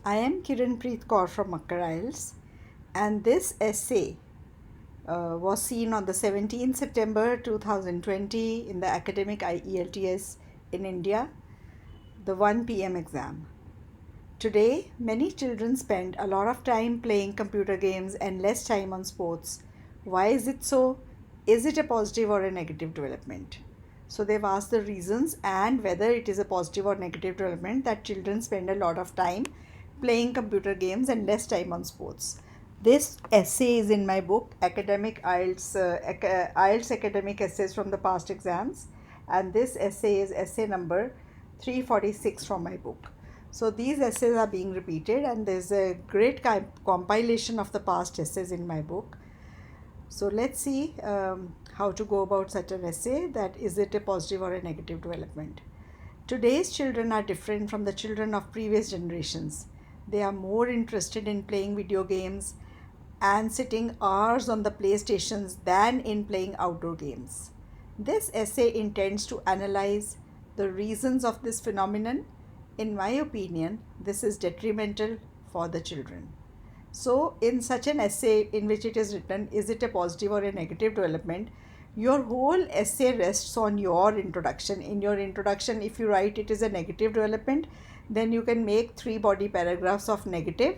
I am Kiranpreet Kaur from Makkar Isles, and this essay was seen on the 17th September 2020 in the academic IELTS in India, the 1 p.m. exam. Today, many children spend a lot of time playing computer games and less time on sports. Why is it so? Is it a positive or a negative development? So, they've asked the reasons and whether it is a positive or negative development that children spend a lot of time playing computer games and less time on sports. This essay is in my book, IELTS Academic Essays from the Past Exams, and this essay is essay number 346 from my book. So these essays are being repeated, and there's a great compilation of the past essays in my book. So let's see how to go about such an essay, that is it a positive or a negative development. Today's children are different from the children of previous generations. They are more interested in playing video games and sitting hours on the playstations than in playing outdoor games. This essay intends to analyze the reasons of this phenomenon. In my opinion, this is detrimental for the children. So, in such an essay in which it is written, is it a positive or a negative development? Your whole essay rests on your introduction. In your introduction, if you write it is a negative development, then you can make 3 body paragraphs of negative.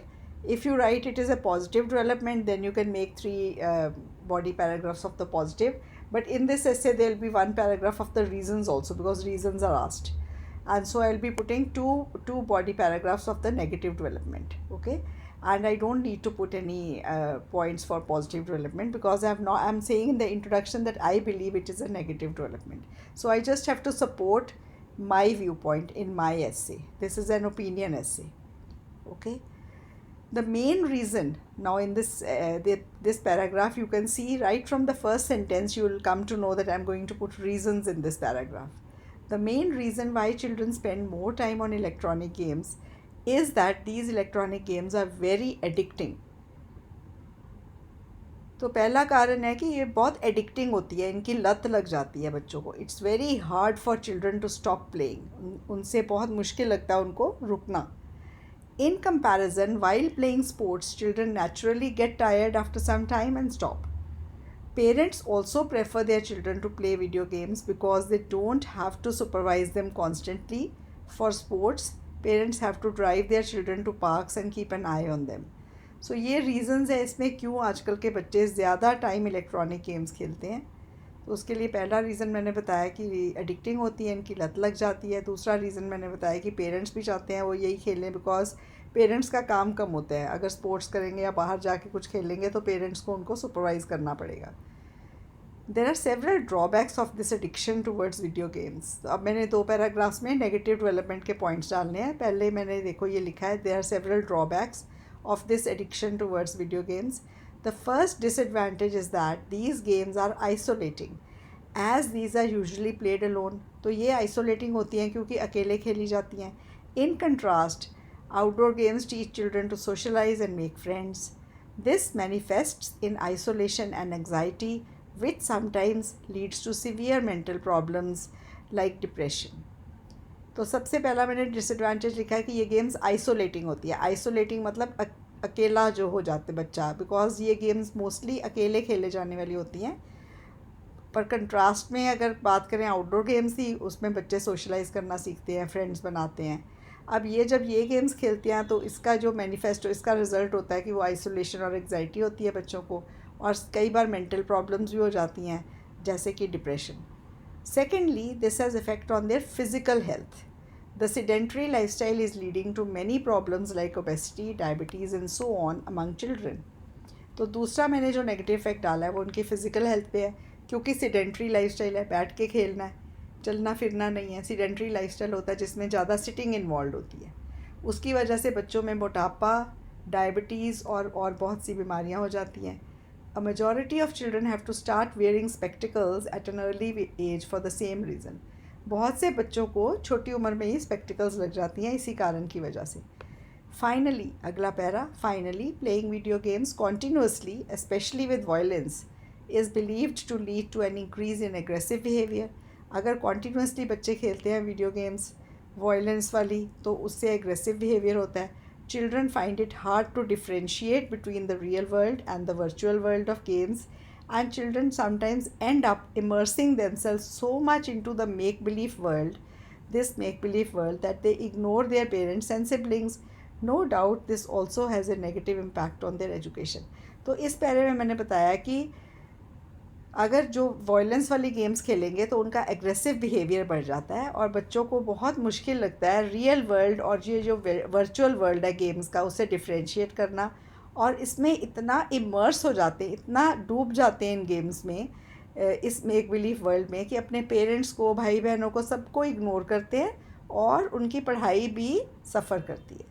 If you write it is a positive development, then you can make 3 body paragraphs of the positive. But in this essay, there will be 1 paragraph of the reasons also, because reasons are asked. And so I'll be putting two body paragraphs of the negative development. Okay, and I don't need to put any points for positive development, because I'm saying in the introduction that I believe it is a negative development. So I just have to support my viewpoint in my essay. This is an opinion essay. Okay, the main reason, now in this paragraph, you can see right from the first sentence, you will come to know that I'm going to put reasons in this paragraph. The main reason why children spend more time on electronic games is that these electronic games are very addicting. तो पहला कारण है कि ये बहुत addicting होती है, इनकी लत लग जाती है बच्चों को. It's very hard for children to stop playing. उनसे बहुत मुश्किल लगता है उनको रुकना. In comparison, while playing sports, children naturally get tired after some time and stop. Parents also prefer their children to play video games because they don't have to supervise them constantly. For sports, parents have to drive their children to parks and keep an eye on them. So ये reasons है इसमें क्यों आजकल के बच्चे ज़्यादा time electronic games खेलते हैं. तो उसके लिए पहला रीज़न मैंने बताया कि एडिक्टिंग होती है, इनकी लत लग जाती है. दूसरा रीज़न मैंने बताया कि पेरेंट्स भी चाहते हैं वो यही खेलें, बिकॉज पेरेंट्स का काम कम होता है. अगर स्पोर्ट्स करेंगे या बाहर जाके कुछ खेलेंगे तो पेरेंट्स को उनको सुपरवाइज़ करना पड़ेगा. There are several drawbacks of this addiction towards video games. तो अब मैंने 2 पैराग्राफ्स में नेगेटिव डेवलपमेंट के पॉइंट्स डालने हैं. पहले मैंने देखो ये लिखा है, there are several drawbacks of this addiction towards video games. The first disadvantage is that these games are isolating, as these are usually played alone. तो ये isolating होती हैं क्योंकि अकेले खेली जाती हैं. In contrast, outdoor games teach children to socialize and make friends. This manifests in isolation and anxiety, which sometimes leads to severe mental problems like depression. तो सबसे पहला मैंने डिसएडवांटेज लिखा है कि ये गेम्स आइसोलेटिंग होती है. आइसोलेटिंग मतलब अकेला जो हो जाते बच्चा, बिकॉज ये गेम्स मोस्टली अकेले खेले जाने वाली होती हैं. पर कंट्रास्ट में अगर बात करें आउटडोर गेम्स की, उसमें बच्चे सोशलाइज करना सीखते हैं, फ्रेंड्स बनाते हैं. अब ये जब ये गेम्स खेलते हैं तो इसका जो मैनिफेस्टो, इसका रिज़ल्ट होता है कि वो आइसोलेशन और एग्जाइटी होती है बच्चों को, और कई बार मेंटल प्रॉब्लम्स भी हो जाती हैं, जैसे कि depression. Secondly, this has effect on their physical health. The sedentary lifestyle is leading to many problems like obesity, diabetes and so on among children. तो दूसरा मैंने जो नेगेटिव इफेक्ट डाला है वो उनकी फ़िज़िकल हेल्थ पे है, क्योंकि सीडेंट्री लाइफस्टाइल है, बैठ के खेलना है, चलना फिरना नहीं है. सीडेंट्री लाइफस्टाइल होता है जिसमें ज़्यादा सिटिंग इन्वॉल्व होती है. उसकी वजह से बच्चों में मोटापा, डायबिटीज़ और बहुत सी बीमारियाँ हो जाती हैं. A majority of children have to start wearing spectacles at an early age for the same reason. बहुत से बच्चों को छोटी उम्र में ही स्पेक्टिकल्स लग जाती हैं इसी कारण की वजह से. Finally, अगला para, finally, playing video games continuously, especially with violence, is believed to lead to an increase in aggressive behavior. अगर continuously बच्चे खेलते हैं वीडियो गेम्स वायलेंस वाली, तो उससे एग्रेसिव बिहेवियर होता है. children find it hard to differentiate between the real world and the virtual world of games, and children sometimes end up immersing themselves so much into the make believe world, this make believe world, that they ignore their parents and siblings. No doubt this also has a negative impact on their education. तो इस पैरे में मैंने बताया कि अगर जो violence वाली गेम्स खेलेंगे तो उनका एग्रेसिव बिहेवियर बढ़ जाता है और बच्चों को बहुत मुश्किल लगता है रियल वर्ल्ड और ये जो वर्चुअल वर्ल्ड है गेम्स का उससे डिफ्रेंशिएट करना, और इसमें इतना इमर्स हो जाते हैं, इतना डूब जाते हैं इन गेम्स में, इस मेक बिलीव वर्ल्ड में, कि अपने पेरेंट्स को, भाई बहनों को, सबको इग्नोर करते हैं और उनकी पढ़ाई भी सफ़र करती है.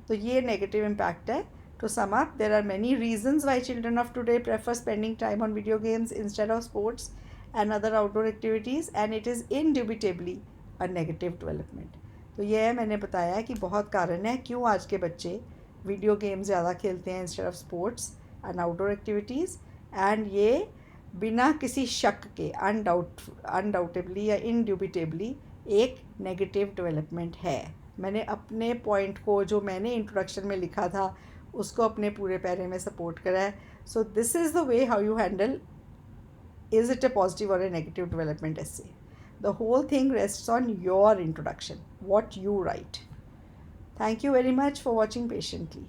तो ये नेगेटिव इम्पैक्ट है. To sum up, there are many reasons why children of today prefer spending time on video games instead of sports and other outdoor activities, and it is indubitably a negative development. तो ये मैंने बताया कि बहुत कारण है क्यों आज के बच्चे वीडियो गेम्स ज़्यादा खेलते हैं instead of sports and outdoor activities, and ये बिना किसी शक के अनडाउटेबली या इंड्यूबिटेबली एक नेगेटिव डेवलपमेंट है. मैंने अपने पॉइंट को, जो मैंने इंट्रोडक्शन में लिखा था, उसको अपने पूरे पैरे में सपोर्ट करा है. So this is the way how you handle, is it a positive और a negative development essay. The whole thing rests on your introduction, what you write. Thank you very much for watching patiently.